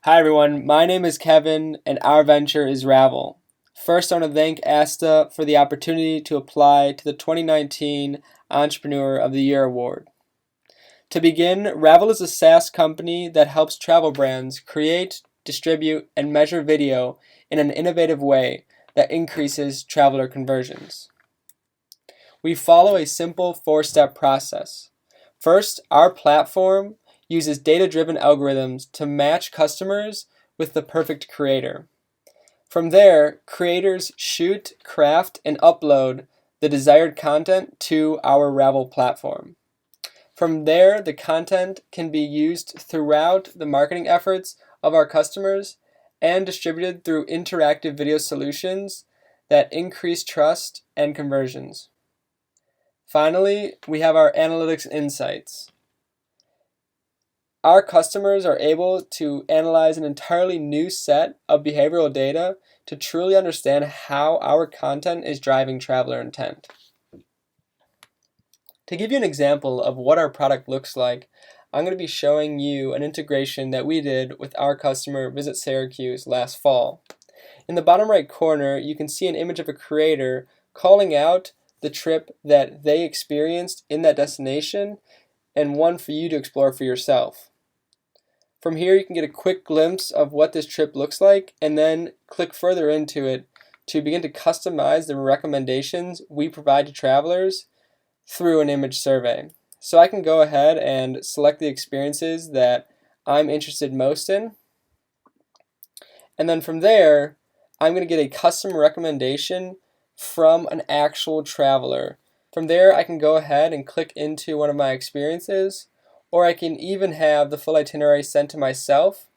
Hi everyone, my name is Kevin and our venture is Ravel. First, I want to thank ASTA for the opportunity to apply to the 2019 Entrepreneur of the Year Award. To begin, Ravel is a SaaS company that helps travel brands create, distribute, and measure video in an innovative way that increases traveler conversions. We follow a simple four-step process. First, our platform uses data-driven algorithms to match customers with the perfect creator. From there, creators shoot, craft, and upload the desired content to our Ravel platform. From there, the content can be used throughout the marketing efforts of our customers and distributed through interactive video solutions that increase trust and conversions. Finally, we have our analytics insights. Our customers are able to analyze an entirely new set of behavioral data to truly understand how our content is driving traveler intent. To give you an example of what our product looks like, I'm going to be showing you an integration that we did with our customer Visit Syracuse last fall. In the bottom right corner, you can see an image of a creator calling out the trip that they experienced in that destination and one for you to explore for yourself. From here, you can get a quick glimpse of what this trip looks like and then click further into it to begin to customize the recommendations we provide to travelers through an image survey. So I can go ahead and select the experiences that I'm interested most in. And then from there, I'm going to get a custom recommendation from an actual traveler. From there, I can go ahead and click into one of my experiences, or I can even have the full itinerary sent to myself.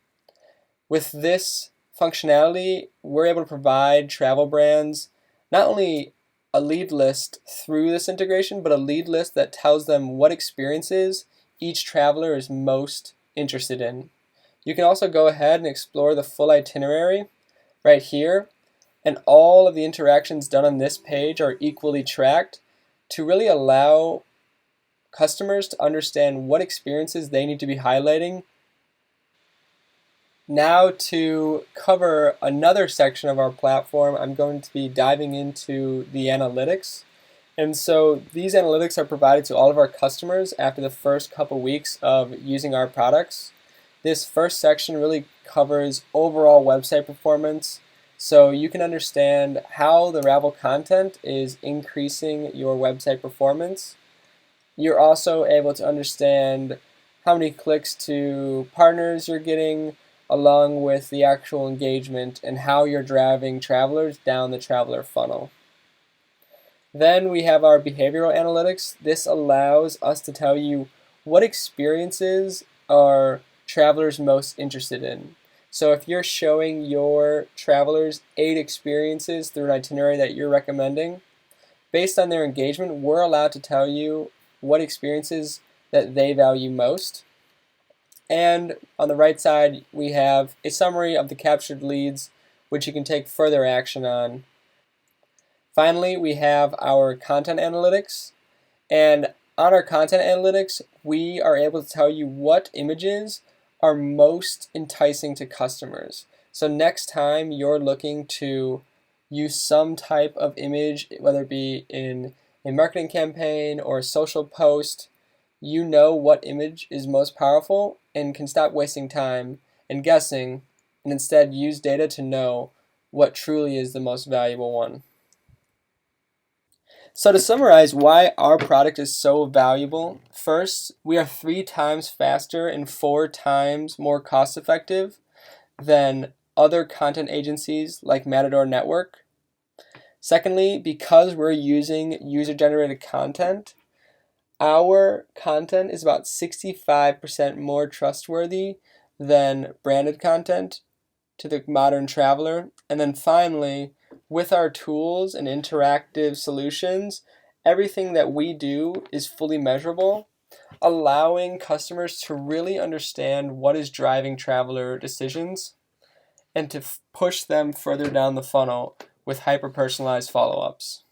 With this functionality, we're able to provide travel brands not only a lead list through this integration, but a lead list that tells them what experiences each traveler is most interested in. You can also go ahead and explore the full itinerary right here, and all of the interactions done on this page are equally tracked to really allow customers to understand what experiences they need to be highlighting. Now, to cover another section of our platform, I'm going to be diving into the analytics. And so these analytics are provided to all of our customers after the first couple weeks of using our products. This first section really covers overall website performance, so you can understand how the Ravel content is increasing your website performance. You're also able to understand how many clicks to partners you're getting, along with the actual engagement and how you're driving travelers down the traveler funnel. Then we have our behavioral analytics. This allows us to tell you what experiences are travelers most interested in. So if you're showing your travelers 8 experiences through an itinerary that you're recommending, based on their engagement, we're allowed to tell you what experiences that they value most. And on the right side, we have a summary of the captured leads, which you can take further action on. Finally, we have our content analytics. And on our content analytics, we are able to tell you what images are most enticing to customers. So next time you're looking to use some type of image, whether it be in a marketing campaign or a social post, you know what image is most powerful and can stop wasting time and guessing and instead use data to know what truly is the most valuable one. So to summarize why our product is so valuable, first, we are 3 times faster and 4 times more cost effective than other content agencies like Matador Network. Secondly, because we're using user-generated content, our content is about 65% more trustworthy than branded content to the modern traveler. And then finally, with our tools and interactive solutions, everything that we do is fully measurable, allowing customers to really understand what is driving traveler decisions and to push them further down the funnel with hyper-personalized follow-ups.